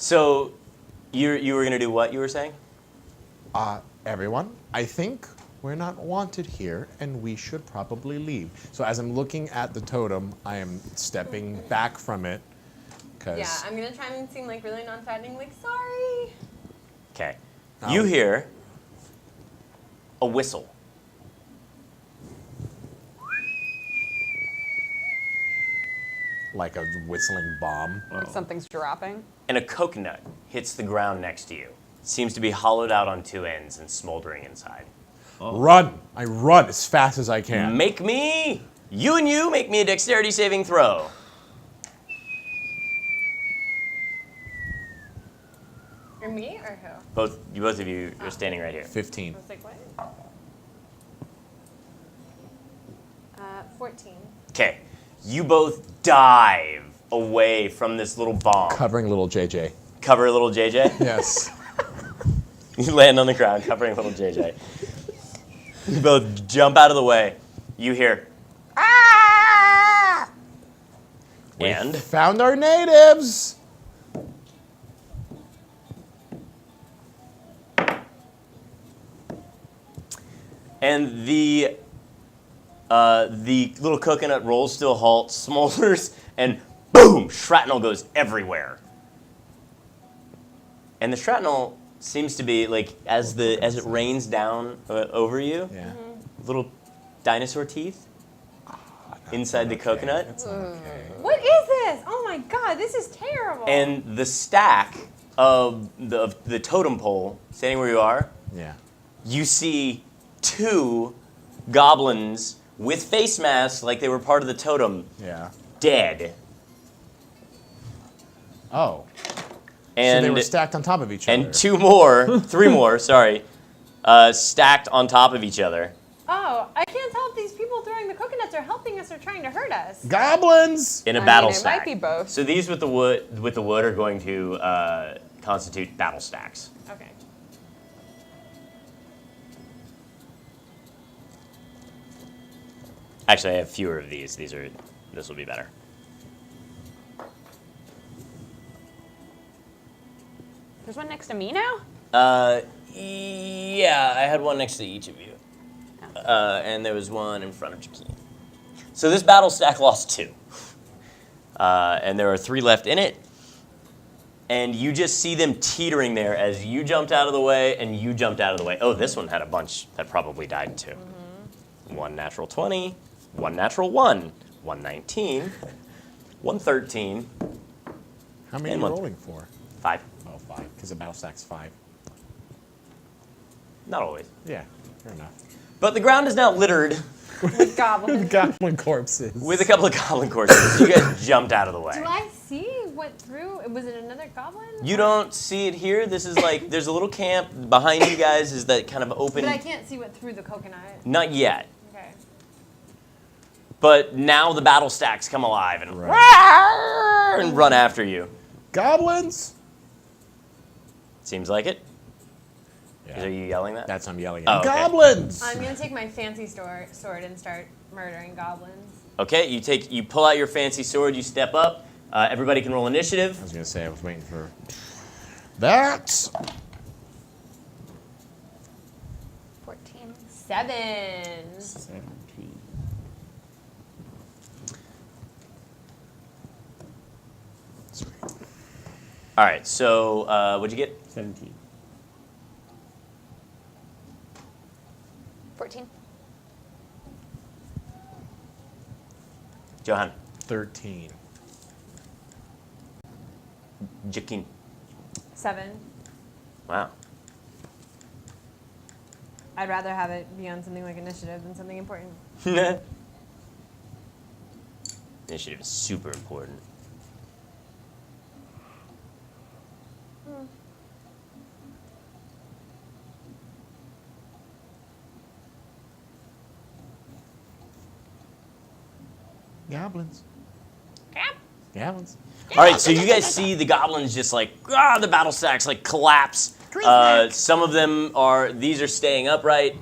So, you were going to do what you were saying? Everyone, I think we're not wanted here, and we should probably leave. So as I'm looking at the totem, I am stepping back from it, because... Yeah, I'm going to try and seem like really non-threatening, like, sorry. Okay. You hear a whistle. Like a whistling bomb. Like something's dropping. And a coconut hits the ground next to you. Seems to be hollowed out on two ends and smoldering inside. Run! I run as fast as I can. Make me a dexterity saving throw. Or me or who? Both of you are standing right here. 15. I was like, what? 14. Okay. You both dive away from this little bomb. Covering little JJ. Cover little JJ? Yes. You land on the ground covering little JJ. You both jump out of the way. You hear, ah! And Found our natives! And the little coconut rolls to a halt, smolders, and boom! Shrapnel goes everywhere. And the shrapnel seems to be like as it rains down over you, Yeah. little dinosaur teeth inside the coconut. That's not okay. What is this? Oh my god, this is terrible. And the stack of the totem pole, standing where you are, Yeah. you see two goblins with face masks like they were part of the totem, Yeah. dead. Oh. And, so they were stacked on top of each other. and three more, sorry, stacked on top of each other. Oh, I can't tell if these people throwing the coconuts are helping us or trying to hurt us. Goblins! In a I battle mean, it stack. might be both. So these with the wood are going to constitute battle stacks. Okay. Actually, I have fewer of these. This will be better. There's one next to me now? Yeah, I had one next to each of you. And there was one in front of Jakeem. So this battle stack lost 2. And there are 3 left in it. And you just see them teetering there as you jumped out of the way and you jumped out of the way. Oh, this one had a bunch that probably died too. 1 natural 20, 1 natural 1, 119, 113, How many are And you one. rolling for? 5. Oh, 5. Because the battle stack's 5. Not always. Yeah, fair enough. But the ground is now littered With goblins. Goblin corpses. with a couple of goblin corpses. You guys jumped out of the way. Do I see what through? Was it another goblin? You don't see it here. This is like, there's a little camp behind you guys is that kind of open. But I can't see what through the coconut. Not yet. Okay. But now the battle stacks come alive and, and run after you. Goblins! Seems like it. Yeah. Are you yelling that? That's I'm yelling Oh, at. okay. Goblins! I'm gonna take my fancy sword and start murdering goblins. Okay, you pull out your fancy sword, you step up. Everybody can roll initiative. I was going to say, I was waiting for that. 14. 7. 17. Sorry. All right, so what'd you get? 17. 14. Johan. 13. Jakin. 7. Wow. I'd rather have it be on something like initiative than something important. Initiative is super important. Goblins. Goblins. All right, so you guys see the goblins just like, the battle stacks like collapse. Some of them these are staying upright.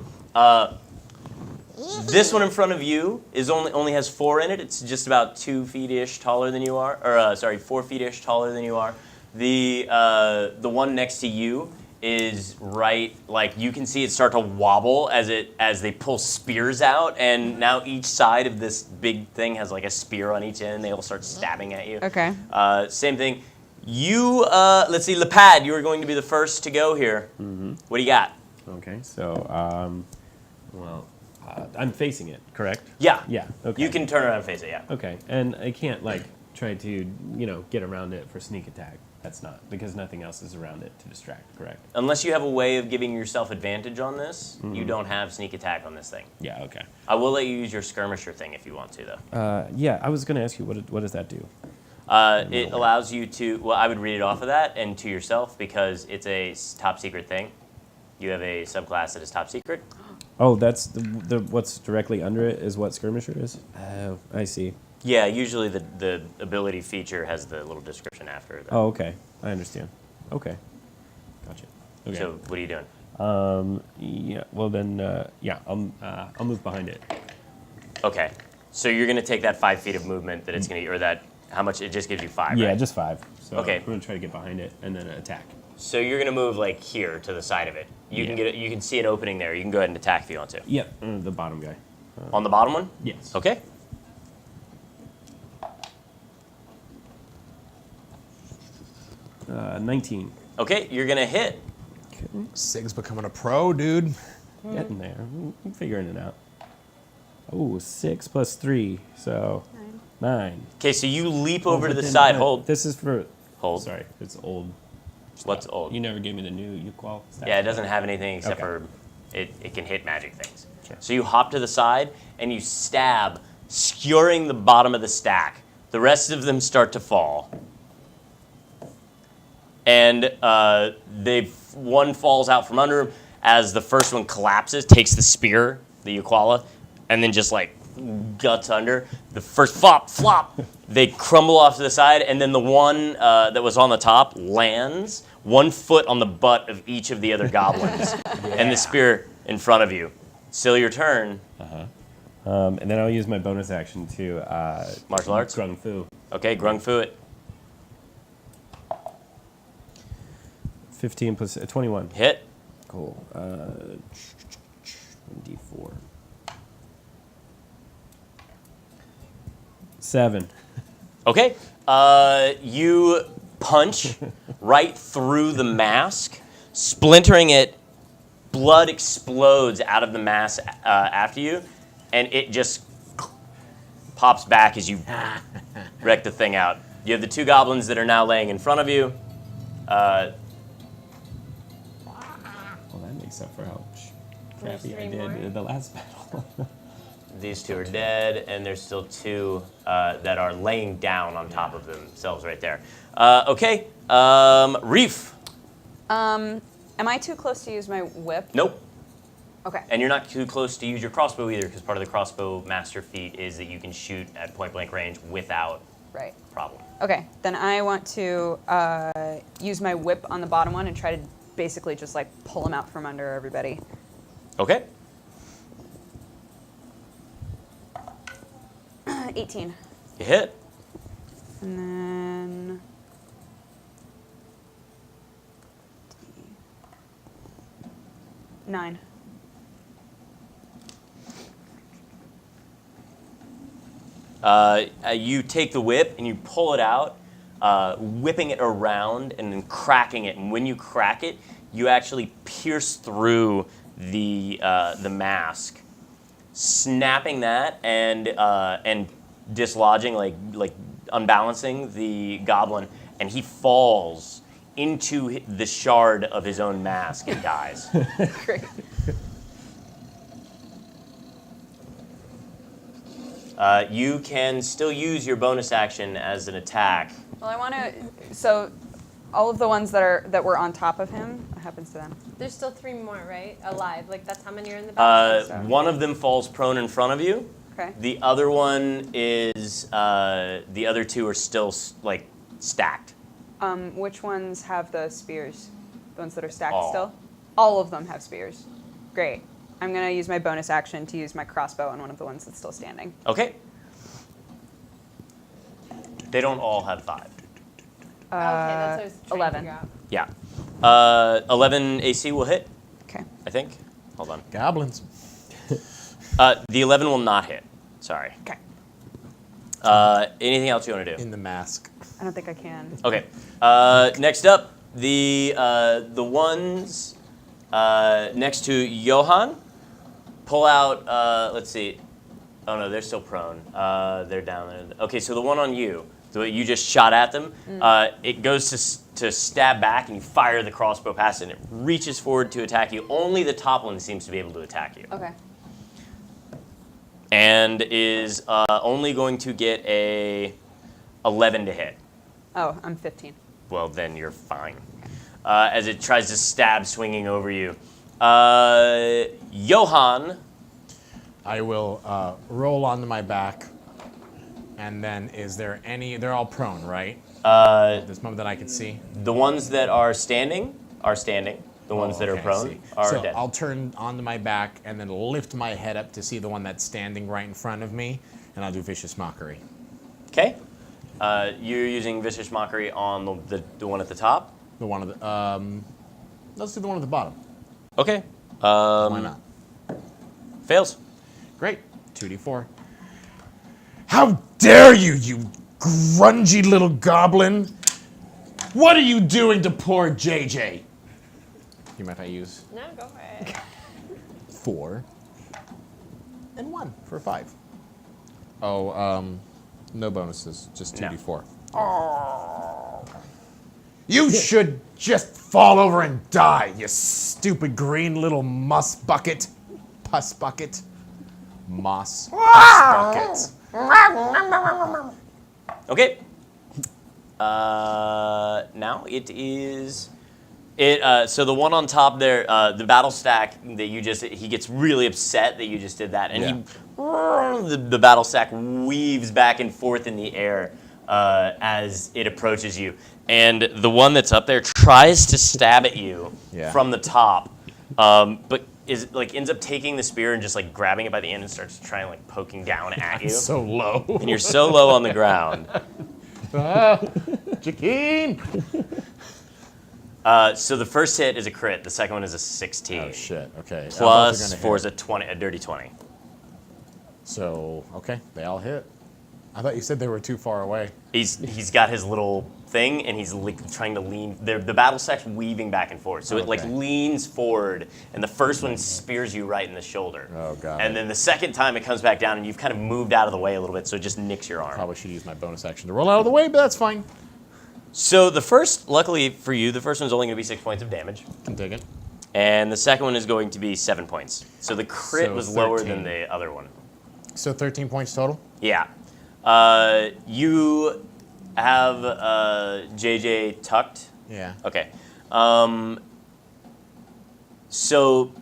This one in front of you is only has 4 in it. It's just about 2 feet-ish taller than you are, or 4 feet-ish taller than you are. The one next to you is right, like you can see it start to wobble as they pull spears out, and now each side of this big thing has like a spear on each end. They all start stabbing at you. Okay. Same thing. You let's see, Lepad, you are going to be the first to go here. Mm-hmm. What do you got? Okay, so, I'm facing it, correct? Yeah. Yeah, okay. You can turn around and face it. Yeah. Okay, and I can't, like, try to, get around it for sneak attack. That's not, because nothing else is around it to distract, correct? Unless you have a way of giving yourself advantage on this, you don't have sneak attack on this thing. Yeah, okay. I will let you use your skirmisher thing if you want to, though. Yeah, I was going to ask you, what does that do? It allows you to, well, I would read it off of that and to yourself because it's a top secret thing. You have a subclass that is top secret. Oh, that's the what's directly under it is what skirmisher is? Oh, I see. Yeah, usually the ability feature has the little description after that. Oh, okay. I understand. Okay. Gotcha. Okay. So what are you doing? Yeah, well then, I'll move behind it. Okay. So you're going to take that 5 feet of movement that it's going to, or that, how much, it just gives you 5, Yeah, right? just 5. So Okay. I'm going to try to get behind it and then attack. So you're going to move like here to the side of it. You can Yeah. get it, you can see an opening there. You can go ahead and attack if you want to. Yep, the bottom guy. On the bottom one? Yes. Okay. Uh, 19. Okay, you're going to hit. Okay. Sig's becoming a pro, dude. Getting there. I'm figuring it out. Oh, 6 plus 3, so 9. Okay, so you leap over to But the then- side. but Hold. This is for... Hold. Sorry, it's old. What's old? You never gave me the new Uqual stat. Yeah, it doesn't have anything except Okay. for it can hit magic things. Sure. So you hop to the side and you stab, skewering the bottom of the stack. The rest of them start to fall. And one falls out from under him as the first one collapses, takes the spear, the Uquala, and then just like guts under. The first flop, they crumble off to the side, and then the one that was on the top lands 1 foot on the butt of each of the other goblins, and the spear in front of you. Still your turn. And then I'll use my bonus action to... Martial arts? Grung Fu. Okay, Grung Fu it. 15 plus 21. Hit. Cool. D4. 7. Okay. You punch right through the mask, splintering it. Blood explodes out of the mask after you, and it just pops back as you wreck the thing out. You have the 2 goblins that are now laying in front of you. Well, that makes up for how crappy I 3 did more? in the last battle. These 2 are dead, and there's still 2 that are laying down on top of themselves right there. Okay, Reef. Am I too close to use my whip? Nope. Okay. And you're not too close to use your crossbow either, because part of the crossbow master feat is that you can shoot at point blank range without Right. problem. Okay, then I want to use my whip on the bottom one and try to basically just like pull him out from under everybody. Okay. 18. You hit. And then... 9. You take the whip and you pull it out, whipping it around and then cracking it. And when you crack it, you actually pierce through the mask, snapping that and dislodging, like unbalancing the goblin, and he falls into the shard of his own mask and dies. Great. You can still use your bonus action as an attack. Well, I want to... So, all of the ones that were on top of him, what happens to them? There's still 3 more, right? Alive. Like, that's how many are in the back? One of them falls prone in front of you. Okay. The other one is, the other 2 are still, like, stacked. Which ones have the spears? The ones that are stacked All. still? All of them have spears. Great. I'm going to use my bonus action to use my crossbow on one of the ones that's still standing. Okay. They don't all have 5. Okay, that's what I was trying 11. to figure out. Yeah. 11 AC will hit, Okay. I think. Hold on. Goblins. The 11 will not hit. Sorry. Okay. Anything else you want to do? In the mask. I don't think I can. Okay. Next up, the ones next to Johann pull out. Let's see. Oh no, they're still prone. They're down there. Okay, so the one on you, you just shot at them. It goes to stab back, and you fire the crossbow past it, and it reaches forward to attack you. Only the top one seems to be able to attack you. Okay. And is only going to get a 11 to hit. Oh, I'm 15. Well, then you're fine. As it tries to stab, swinging over you. Johann. I will roll onto my back. And then is there any... They're all prone, right? This moment that I can see. The ones that are standing are standing. The ones that are Okay, I prone see. are so dead. I'll turn onto my back and then lift my head up to see the one that's standing right in front of me. And I'll do Vicious Mockery. Okay. You're using Vicious Mockery on the one at the top. The one at the... let's do the one at the bottom. Okay. Why not? Fails. Great. 2d4. How dare you, you grungy little goblin! What are you doing to poor JJ? You mind if I use No, go for it. 4 and 1 for 5? Oh, no bonuses, just No. 2d4. You should just fall over and die, you stupid green little muss bucket. Pus bucket. Moss pus bucket. Okay. Now it is. So the one on top there, the battle stack that he gets really upset that you just did that, and the battle stack weaves back and forth in the air as it approaches you, and the one that's up there tries to stab at you from the top, but ends up taking the spear and just like grabbing it by the end and starts trying like poking down at you. So low. And you're so low on the ground. Jakeen! So the first hit is a crit. The second one is a 16. Oh shit. Okay. Plus 4 is a 20, a dirty 20. So okay, they all hit. I thought you said they were too far away. He's got his little thing, and he's like trying to lean. The battle stack's weaving back and forth, so it like leans forward, and the first one spears you right in the shoulder. Oh god. And then the second time it comes back down, and you've kind of moved out of the way a little bit, so it just nicks your arm. Probably should use my bonus action to roll out of the way, but that's fine. So the first, luckily for you, the first one's only going to be 6 points of damage, Can take it. and the second one is going to be 7 points. So the crit So was lower 13. than the other one. So 13 points total. Yeah. You have JJ tucked. Yeah. Okay. So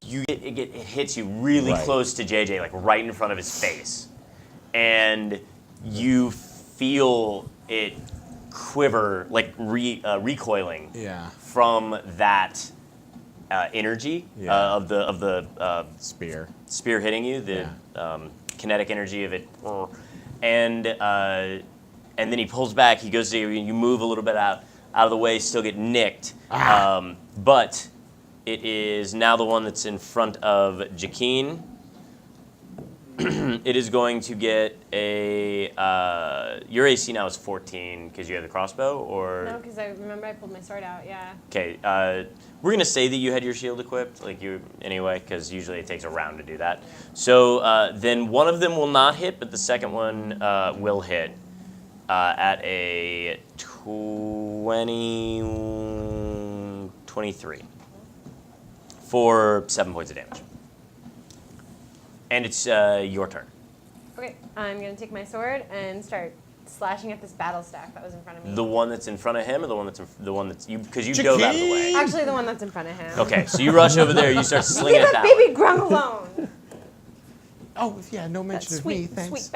it hits you really Right. close to JJ, like right in front of his face, and you feel it quiver, like recoiling Yeah. from that energy of the Spear. spear hitting you, the kinetic energy of it, and then he pulls back. He goes to you, and you move a little bit out of the way, still get nicked, but it is now the one that's in front of Jakeen. It is going to get a your AC now is 14 because you have the crossbow, or No, because I remember I pulled my sword out, yeah. okay. We're gonna say that you had your shield equipped, like you anyway, because usually it takes a round to do that. So then one of them will not hit, but the second one will hit at a 23 for 7 points of damage. And it's your turn. Okay, I'm going to take my sword and start slashing at this battle stack that was in front of me. The one that's in front of him, or the one that's you? Because you dove out of the way. Actually, the one that's in front of him. Okay, so you rush over there. You start slinging Leave it that that way. baby grung alone. Oh yeah, no That mention of me. sweet, Thanks. sweet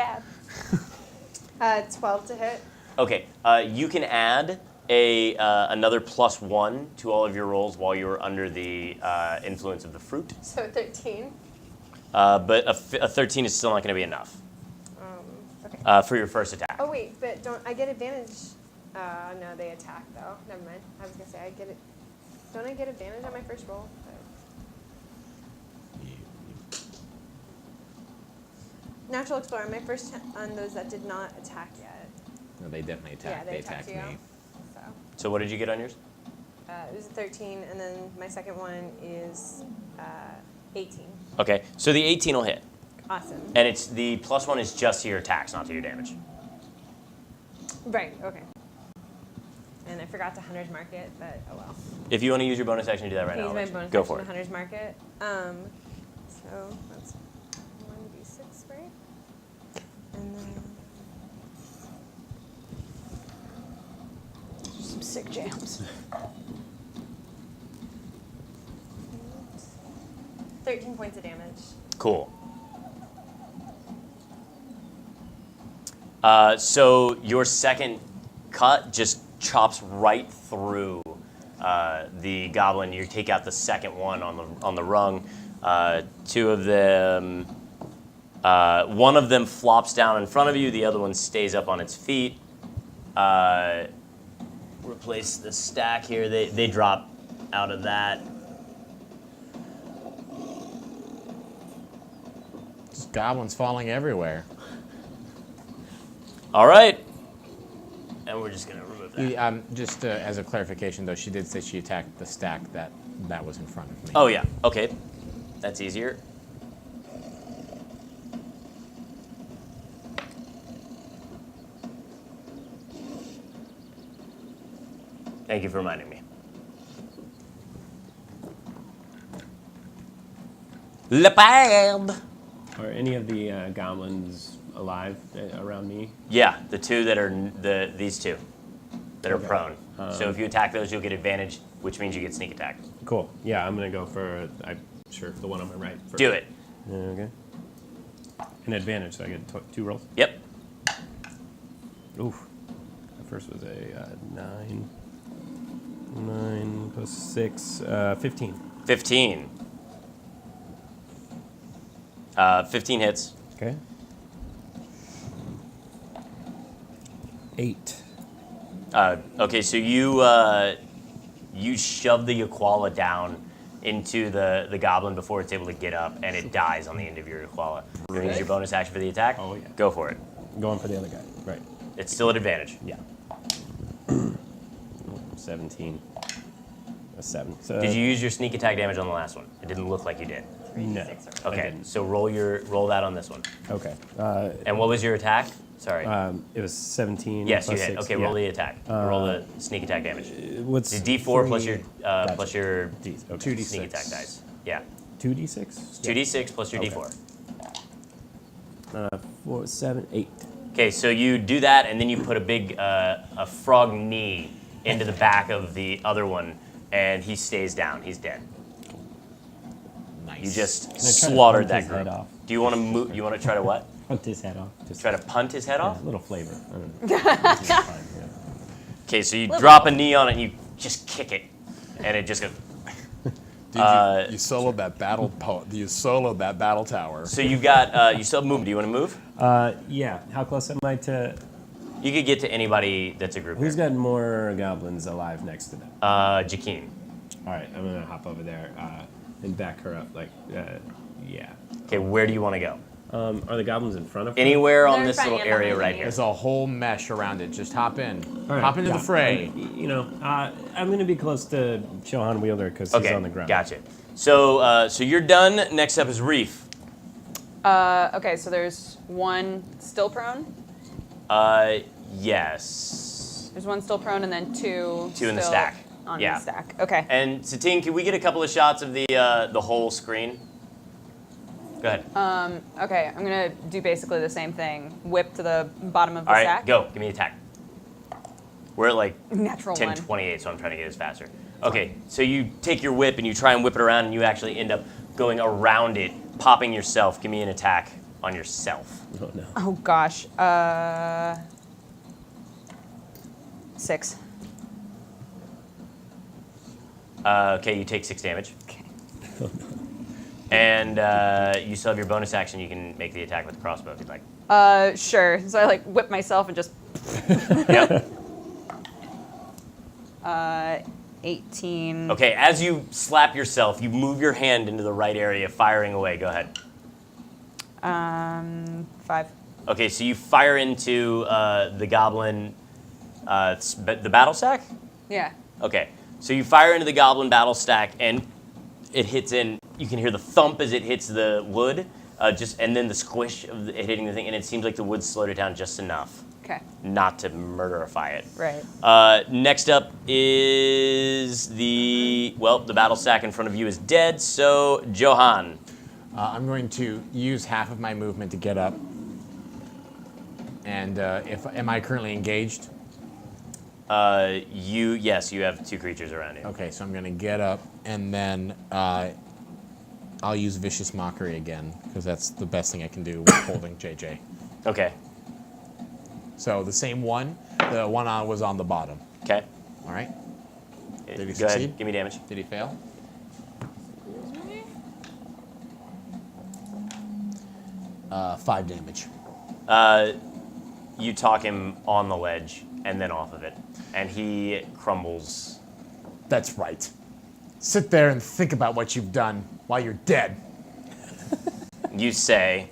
bad. 12 to hit. Okay, you can add another +1 to all of your rolls while you're under the influence of the fruit. So 13. But a 13 is still not going to be enough Okay. for your first attack. Oh wait, but don't I get advantage? No, they attack though. Never mind. I was gonna say I get it. Don't I get advantage on my first roll? Natural Explorer, my first on those that did not attack yet. No, they definitely attacked. Yeah, they attacked attacked you. me. So So what did you get on yours? it was a 13, and then my second one is 18. Okay, so the 18 will hit. Awesome. And it's the +1 is just to your attacks, not to your damage. Right. Okay. And I forgot to Hunter's Market, but oh well. If you want to use your bonus action to do that right Can now, I I'll use my let you. bonus Go action for to it. Hunter's Market. So that's 1d6, right? And then Some sick jams. 13 points of damage. Cool. So your second cut just chops right through the goblin. You take out the second one on the rung. Two of them, one of them flops down in front of you. The other one stays up on its feet. Replace the stack here. They drop out of that. Just goblins falling everywhere. All right. And we're just gonna remove that. Just as a clarification, though, she did say she attacked the stack that was in front of me. Oh yeah. Okay. That's easier. Thank you for reminding me. Leopard! Are any of the goblins alive around me? Yeah, the two that are these two that are Okay. prone. So if you attack those, you'll get advantage, which means you get sneak attack. Cool. Yeah, I'm gonna go for the one on my right. First. Do it. Okay. An advantage, so I get two rolls. Yep. Oof. The first was a 9. 9 plus 6, 15. 15. 15 hits. Okay. 8. Okay, so you shove the Yaquala down into the goblin before it's able to get up, and it dies on the end of your Yaquala. You're gonna use your bonus action for the attack? Oh, yeah. Go for it. Going for the other guy. Right. It's still at advantage. Yeah. 17. A 7. So, Did you use your sneak attack damage on the last one? It didn't look like you did. No. I Okay, didn't. so roll that on this one. Okay. And what was your attack? Sorry. It was 17. Yes, you plus hit. 6. Okay, roll the attack. Roll the sneak attack damage. What's The D4 plus 3? your Gotcha. plus your D, okay. 2d6. sneak attack dice. Yeah, 2d6? 2d6 plus your Okay. D4. 4, 7, 8. Okay, so you do that, and then you put a big a frog knee into the back of the other one, and he stays down. He's dead. Nice. You just Can I try to slaughtered punt that his head group. off? Do you want to move? You want to try to what? Punt his head off. Just Try to punt his head off? a little flavor. I don't know. It's fine, yeah. Okay, so you drop a knee on it, and you just kick it, and it just goes. Dude, you soloed that battle. You soloed that battle tower. So you got you still have movement. Do you want to move? Yeah. How close am I to? You could get to anybody that's a group. Who's here. got more goblins alive next to them? Jakeen. All right, I'm gonna hop over there and back her up. Yeah. Okay, where do you want to go? Are the goblins in front of her? Anywhere on They're this fine, little yeah, area behind right you. here. There's a whole mesh around it. Just hop in. All right, Hop into yeah, the fray. I'm gonna be close to Shohan Wielder because he's Okay, on the ground. gotcha. So so you're done. Next up is Reef. Okay, so there's one still prone. Yes. There's one still prone, and then two. Two in the still stack. On Yeah. the stack. Okay. And Satine, can we get a couple of shots of the whole screen? Go ahead. Okay, I'm gonna do basically the same thing. Whip to the bottom of the All right, stack. go. Give me an attack. We're at like Natural 10:28, so I'm trying to get us faster. Okay, so you take your whip and you try and whip it around, and you actually end up going around it, popping yourself. Give me an attack on yourself. Oh no. Oh gosh. 6. Okay, you take 6 damage. Okay. And you still have your bonus action. You can make the attack with the crossbow if you'd like. Sure. So I like whip myself and just. Yep. 18. Okay, as you slap yourself, you move your hand into the right area, firing away. Go ahead. 5. Okay, so you fire into the goblin, the battle stack? Yeah. Okay, so you fire into the goblin battle stack, and it hits in. You can hear the thump as it hits the wood, and then the squish of it hitting the thing, and it seems like the wood slowed it down just enough Okay. not to murderify it. Right. Next up is the battle stack in front of you is dead, so Johan. I'm going to use half of my movement to get up. And am I currently engaged? Yes, you have 2 creatures around you. Okay, so I'm going to get up, and then I'll use Vicious Mockery again, because that's the best thing I can do with holding JJ. Okay. So the same one, the one was on the bottom. Okay. All right. Did he Go succeed? ahead. Give me damage. Did he fail? 5 damage. You talk him on the ledge and then off of it, and he crumbles. That's right. Sit there and think about what you've done while you're dead. You say,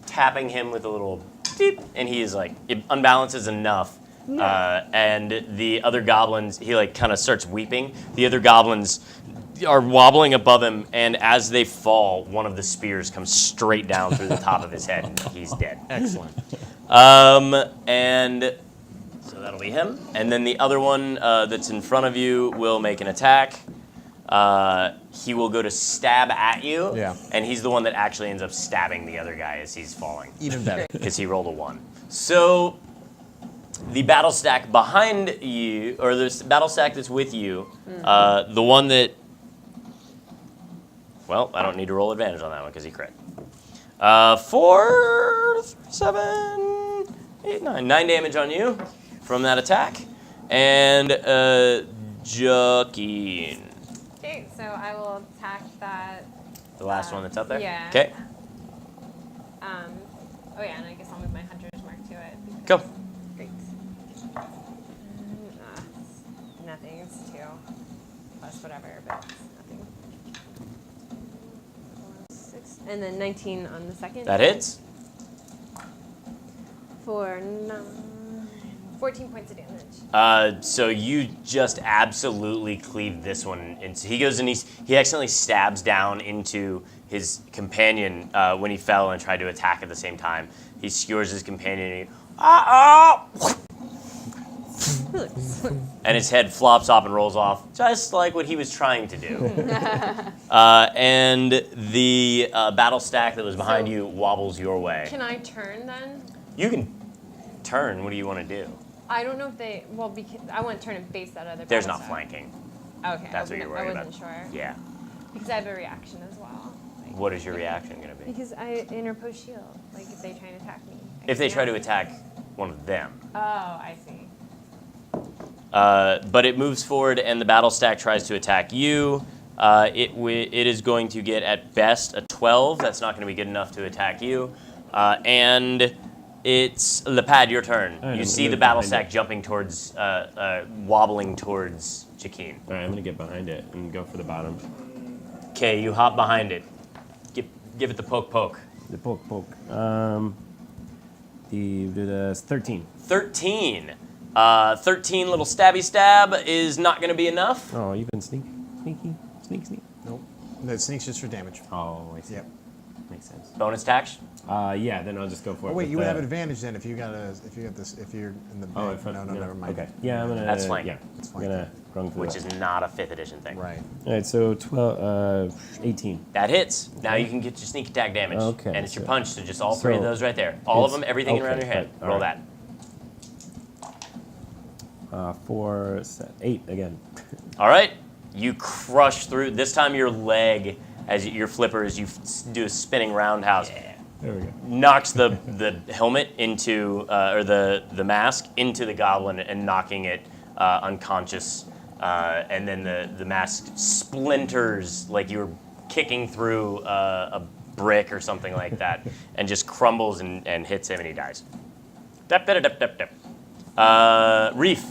tapping him with a little deep, and he is like, it unbalances enough. And the other goblins, he like kind of starts weeping. The other goblins are wobbling above him, and as they fall, one of the spears comes straight down through the top of his head, and he's dead. Excellent. And so that'll be him. And then the other one that's in front of you will make an attack. He will go to stab at you. Yeah. And he's the one that actually ends up stabbing the other guy as he's falling. Even better. Because he rolled a 1. So the battle stack behind you, or the battle stack that's with you, the one that, well, I don't need to roll advantage on that one because he crit. 4, 7, 8, 9. 9 damage on you from that attack. And Joaquin. Okay, so I will attack that. The last one that's up there? Yeah. Okay, Oh yeah, and I guess I'll move my hunter's mark to it. go. Great. Nothing. It's 2 plus whatever, but it's nothing. 6, and then 19 on the second. That hits. For 14 points of damage. So you just absolutely cleave this one. And so he goes and he accidentally stabs down into his companion when he fell and tried to attack at the same time. He skewers his companion and his head flops off and rolls off, just like what he was trying to do. And the battle stack that was behind you wobbles your way. Can I turn then? You can turn. What do you want to do? I don't know if they. Well, because I want to turn and face that other. There's battle not stack. flanking. Okay. That's what you're worried I about. wasn't sure. Yeah. Because I have a reaction as well. Like, What is your reaction going to be? Because I interpose shield. Like if they try and attack me. I If they can try to react. attack one of them. Oh, I see. But it moves forward, and the battle stack tries to attack you. It is going to get at best a 12. That's not going to be good enough to attack you. And it's Lepad, your turn. All right, You I'm see gonna the move battle behind stack it. jumping towards, wobbling towards Jaquin. All right, I'm gonna get behind it and go for the bottom. Okay, you hop behind it. Give it the poke. The poke. The 13. 13. 13 little stabby stab is not going to be enough. Oh, you've been sneaky. Nope. That sneaks just for damage. Oh, I see. Yep. Makes sense. Bonus attacks. Yeah, then I'll just go for it. Oh wait, with you would the- have advantage then if you got this if you're in the Oh, bag. if I- no, never mind. Okay. Yeah, I'm gonna. That's flank. Yeah, That's I'm flank. gonna run through Which it. is not a 5th edition thing. Right. All right, so 18. That hits. Now you can get your sneak attack damage. Okay, And it's your so- punch, so just all 3 of so those right there. All of it's- them, everything around okay, your head. all Roll right. that. 4, 8 again. All right. You crush through. This time your leg, as your flipper, as you do a spinning roundhouse, There we go. knocks the helmet into, or the mask into the goblin and knocking it unconscious. And then the mask splinters like you were kicking through a brick or something like that, and just crumbles and hits him, and he dies. Reef.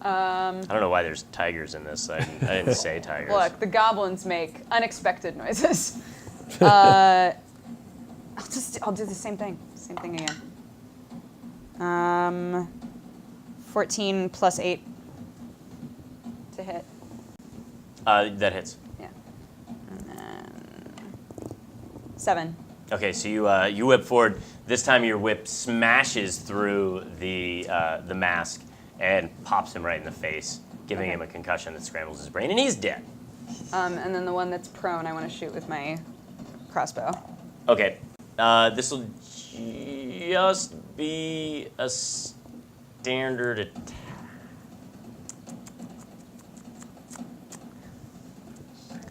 I don't know why there's tigers in this. I didn't say tigers. Look, the goblins make unexpected noises. I'll do the same thing. Same thing again. 14 plus 8 to hit. That hits. Yeah. And then 7. Okay, so you whip forward. This time your whip smashes through the mask and pops him right in the face, giving him a concussion that scrambles his brain, and he's dead. And then the one that's prone, I want to shoot with my crossbow. Okay, this will just be a standard attack.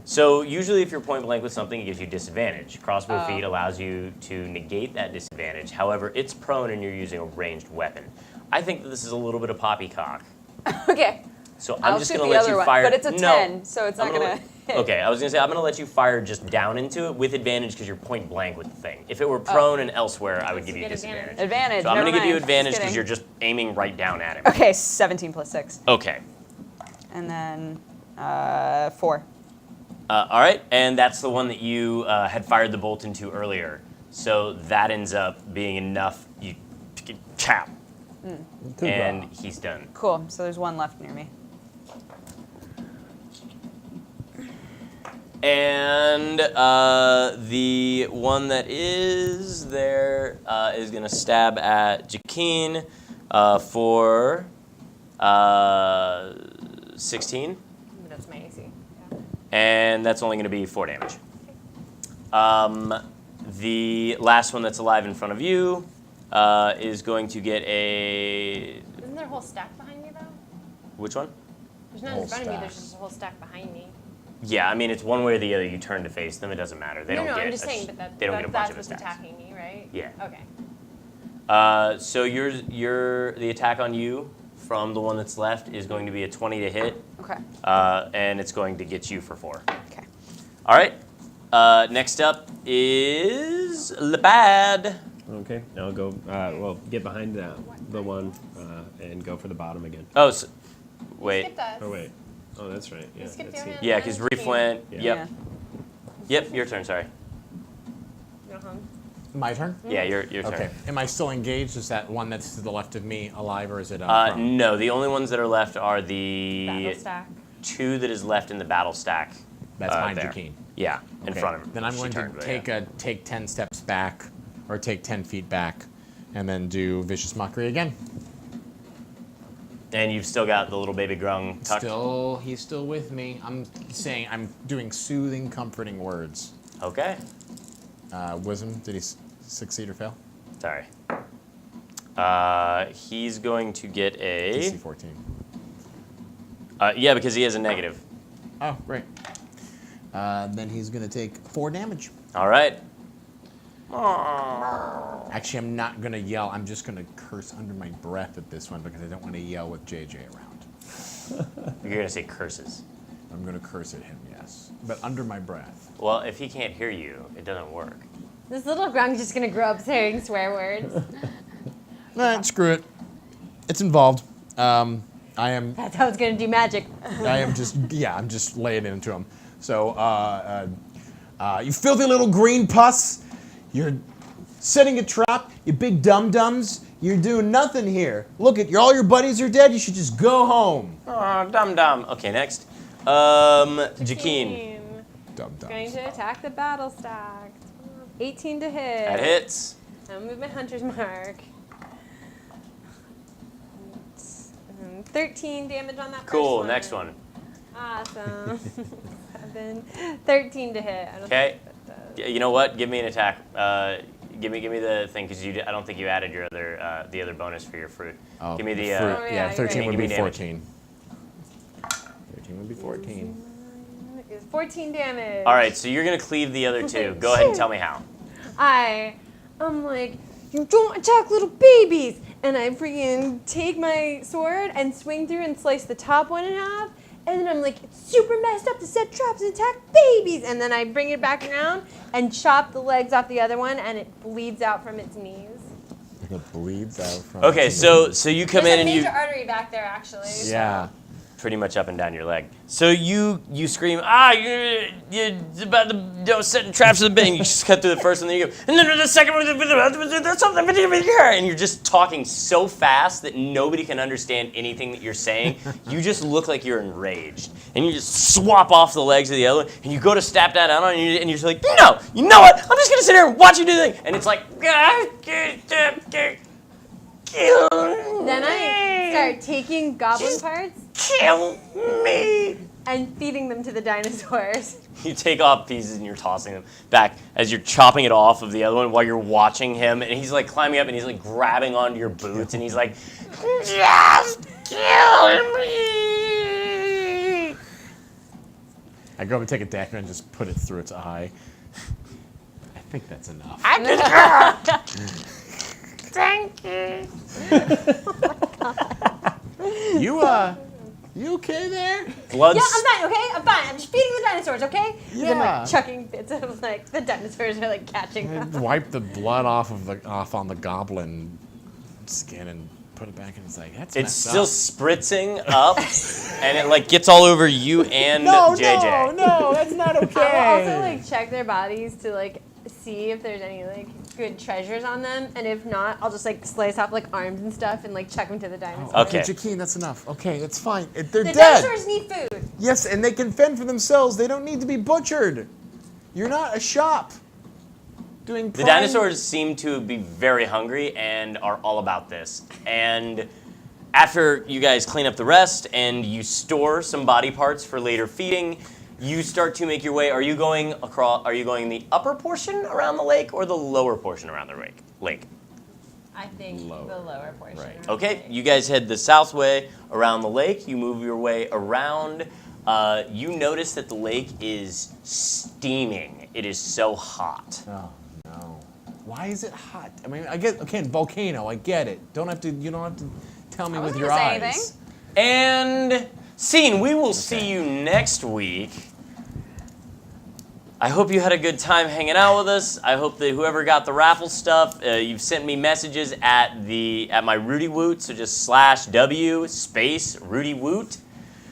So usually if you're point blank with something, it gives you disadvantage. Crossbow feat allows you to negate that disadvantage. However, it's prone and you're using a ranged weapon. I think that this is a little bit of poppycock. Okay. So I'm I'll just shoot going the to let other you one, fire. but it's a No, 10, so it's not I'm going to hit. Okay, I was going to say I'm going to let you fire just down into it with advantage because you're point blank with the thing. If it were prone and elsewhere, I would give you get disadvantage. Advantage. So I'm going to never give you mind. advantage Just because kidding. you're just aiming right down at him. Okay, 17 plus 6. Okay. And then 4. All right, and that's the one that you had fired the bolt into earlier. So that ends up being enough. You chap, and he's done. Cool. So there's one left near me. And the one that is there is going to stab at Jakeen for 16. That's my AC. And that's only going to be 4 damage. The last one that's alive in front of you is going to get a... Isn't there a whole stack behind me, though? Which one? There's none Whole in front of me, stacks. there's just a whole stack behind me. Yeah, I mean, it's one way or the other. You turn to face them. It doesn't matter. They No, don't get I'm just saying, but they don't get a bunch that's of what's attacks. attacking me, right? Yeah. Okay. So the attack on you from the one that's left is going to be a 20 to hit, Okay. and it's going to get you for 4. Okay. All right. Next up is Lebad. Okay, now I'll go, well, get behind the one and go for the bottom again. Oh, so, wait. Skipped us. Oh, wait. Oh, that's right. Yeah, skipped that's you. it. Yeah, because Reef went. Yeah. Yep. Yep. Your turn. Sorry. My turn? Yeah, your turn. Okay. Am I still engaged? Is that one that's to the left of me alive, or is it prone? No, the only ones that are left are the Battle stack. 2 that is left in the battle stack. That's mine, there. Jakeen. Yeah, in Okay. front of him. Then I'm She going turned, to but yeah. take 10 steps back, or take 10 feet back, and then do Vicious Mockery again. And you've still got the little baby grung tucked. He's still with me. I'm doing soothing, comforting words. Okay. Wisdom, did he succeed or fail? Sorry. He's going to get DC a. 14. Yeah, because he has a negative. Oh, great. Then he's going to take 4 damage. All right. Actually, I'm not going to yell. I'm just going to curse under my breath at this one because I don't want to yell with JJ around. You're gonna say curses. I'm going to curse at him, yes. But under my breath. Well, if he can't hear you, it doesn't work. This little grunk's just gonna grow up saying swear words. Nah, screw it. It's involved. I am That's how it's gonna do magic. I'm just laying it into him. So, you filthy little green pus, you're setting a trap, you big dum-dums, you're doing nothing here. Look at all your buddies are dead, you should just go home. Oh, dum. Okay, next. Jakeen. Dum-dums. Going to attack the battle stack. 18 to hit. That hits. I'll move my hunter's mark. 13 damage on that Cool, first one. next one. Awesome. 7. 13 to hit. I don't Okay. think that does. Yeah, you know what? Give me an attack. Give me the thing because I don't think you added your the other bonus for your fruit. Oh, Give me the. fruit. Oh, yeah, Yeah, you're 13 right. would Give me be damage. 14. 13 would be 14. It's 14 damage. All right, so you're gonna cleave the other 2. Go ahead and tell me how. I'm like, you don't attack little babies! And I freaking take my sword and swing through and slice the top one in half. And then I'm like, it's super messed up to set traps and attack babies! And then I bring it back around and chop the legs off the other one and it bleeds out from its knees. something that bleeds out from. Okay, so you come There's in a and you major artery back there, actually. Yeah. pretty much up and down your leg. So you scream, you're about to set traps in the bed. And you just cut through the first one, then you go, and then the second one, there's something, and you're just talking so fast that nobody can understand anything that you're saying. You just look like you're enraged, and you just swap off the legs of the other one, and you go to step that out on you, and you're just like, no, you know what? I'm just gonna sit here and watch you do the thing, and it's like, Then I start taking goblin parts kill me. and feeding them to the dinosaurs. You take off pieces and you're tossing them back as you're chopping it off of the other one while you're watching him, and he's like climbing up and he's like grabbing onto your boots and he's like, just kill me. I go up and take a dagger and just put it through its eye. I think that's enough. Thank you. You okay there? Blood. Yeah, I'm fine, okay? I'm fine. I'm just feeding the dinosaurs, okay? And then Yeah. like chucking bits of like the dinosaurs are like catching them. Wipe the blood off on the goblin skin and put it back in. It's like that's It's messed still up. spritzing up, and it like gets all over you and JJ. No, that's not okay. I will also like check their bodies to like see if there's any like good treasures on them, and if not, I'll just like slice off like arms and stuff and like chuck them to the dinosaurs. Okay. Jaquine, that's enough. Okay, that's fine. They're The dead. dinosaurs need food. Yes, and they can fend for themselves. They don't need to be butchered. You're not a shop. Doing The dinosaurs seem to be very hungry and are all about this. And after you guys clean up the rest and you store some body parts for later feeding, you start to make your way. Are you going across? Are you going the upper portion around the lake or the lower portion around the lake? I think the lower portion. Right. Okay, you guys head the south way around the lake. You move your way around. You notice that the lake is steaming. It is so hot. Oh no. Why is it hot? I mean, I get volcano. I get it. You don't have to tell me with your wasn't gonna eyes. say And scene, we will see you next week. I hope you had a good time hanging out with us. I hope that whoever got the raffle stuff, you've sent me messages at my Ruty Woot, so just /W space Ruty Woot.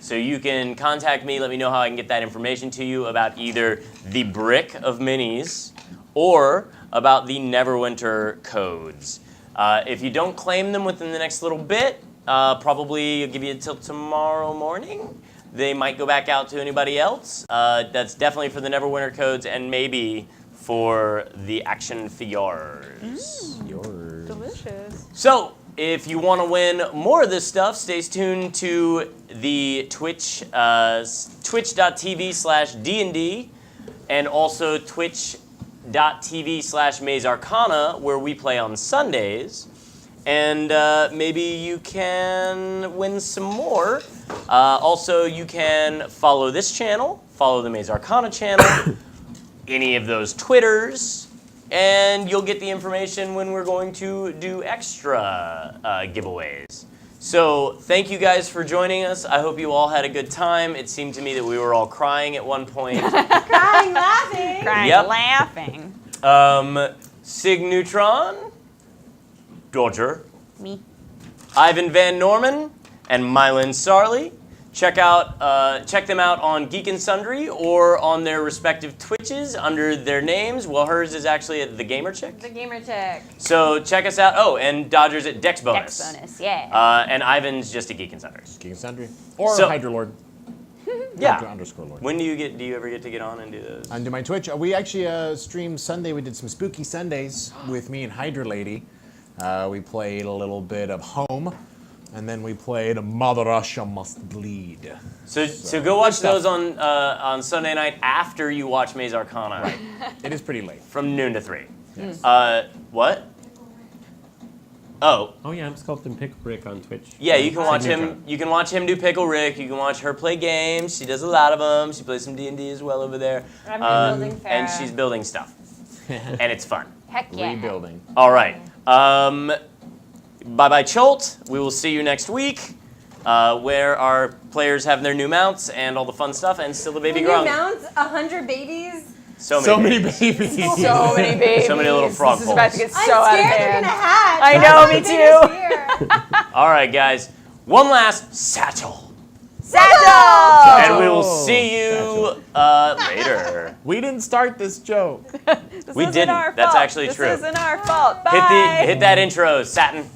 So you can contact me, let me know how I can get that information to you about either the brick of minis or about the Neverwinter codes. If you don't claim them within the next little bit, probably I'll give you until tomorrow morning. They might go back out to anybody else. That's definitely for the Neverwinter codes and maybe for the action figures. Yours. Delicious. So, if you want to win more of this stuff, stay tuned to the Twitch, twitch.tv/D&D, and also twitch.tv/Maze Arcana, where we play on Sundays. And maybe you can win some more. Also, you can follow this channel, follow the Maze Arcana channel, any of those Twitters, and you'll get the information when we're going to do extra giveaways. So thank you guys for joining us. I hope you all had a good time. It seemed to me that we were all crying at one point. Crying, laughing. Crying, Yep. laughing. Sig Neutron, Dodger, Me. Ivan Van Norman, and Mylan Sarley. Check them out on Geek and Sundry or on their respective Twitches under their names. Well, hers is actually at The Gamer Chick. The gamer chick. So check us out. Oh, and Dodger's at Dex Bonus. Dex bonus, yeah. And Ivan's just at Geek and Sundry. Geek and Sundry. Or So- Hydra Lord. Yeah. Hydra _Lord. When do you ever get to get on and do those? Onto my Twitch. We actually streamed Sunday. We did some spooky Sundays with me and Hydra Lady. We played a little bit of Home, and then we played Mother Russia Must Bleed. So go watch stuff. those on Sunday night after you watch Maze Arcana. It is pretty late. From noon to 3. Yes. What? Oh, Oh yeah, I'm sculpting Pickle Rick on Twitch. yeah, you can watch Sig him. Neutron. You can watch him do Pickle Rick. You can watch her play games. She does a lot of them. She plays some D&D as well over there. I'm building Farah. And she's building stuff, and it's fun. Heck yeah. Rebuilding. All right. Bye bye, Cholt. We will see you next week, where our players have their new mounts and all the fun stuff, and still the baby New grung. mounts, 100 babies. So So many many babies. babies. So many babies. So many little frog This is about to poles. get so out of I'm scared they're hand. gonna hatch. I know, me too. All right, guys. One last satchel. Satchel! And we will see you later. We didn't start this joke. This We isn't didn't. our That's fault. actually true. This isn't our fault. Bye. Hit that intro, Satin.